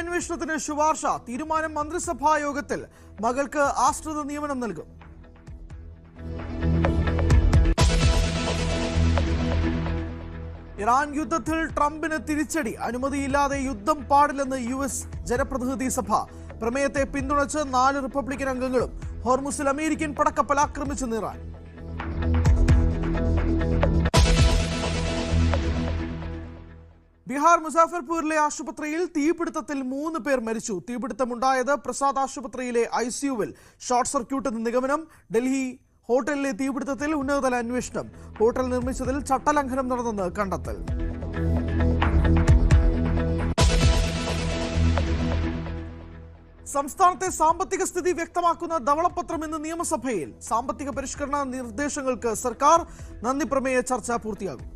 അന്വേഷണത്തിന് ശുപാർശ. തീരുമാനം മന്ത്രിസഭാ യോഗത്തിൽ. മകൾക്ക് ആശ്രിത നിയമനം നൽകും. ഇറാൻ യുദ്ധത്തിൽ ട്രംപിന് തിരിച്ചടി. അനുമതിയില്ലാതെ യുദ്ധം പാടില്ലെന്ന് US ജനപ്രതിനിധി സഭ. പ്രമേയത്തെ പിന്തുണച്ച് 4 റിപ്പബ്ലിക്കൻ അംഗങ്ങളും. ഹോർമുസിൽ അമേരിക്കൻ പടക്കപ്പൽ ആക്രമിച്ചെന്ന് ഇറാൻ. ബീഹാർ മുസാഫർപൂരിലെ ആശുപത്രിയിൽ തീപിടുത്തത്തിൽ 3 പേർ മരിച്ചു. തീപിടുത്തമുണ്ടായത് പ്രസാദ് ആശുപത്രിയിലെ ICUവിൽ. ഷോർട്ട് സർക്യൂട്ട് എന്ന് നിഗമനം. ഡൽഹി ഹോട്ടലിലെ തീപിടുത്തത്തിൽ ഉന്നതതല അന്വേഷണം. ഹോട്ടൽ നിർമ്മിച്ചതിൽ ചട്ടലംഘനം നടന്നെന്ന് കണ്ടെത്തൽ. സംസ്ഥാനത്തെ സാമ്പത്തിക സ്ഥിതി വ്യക്തമാക്കുന്ന ധവളപത്രം ഇന്ന് നിയമസഭയിൽ. സാമ്പത്തിക പരിഷ്കരണ നിർദ്ദേശങ്ങൾക്ക് സർക്കാർ. നന്ദി പ്രമേയ ചർച്ച പൂർത്തിയാകും.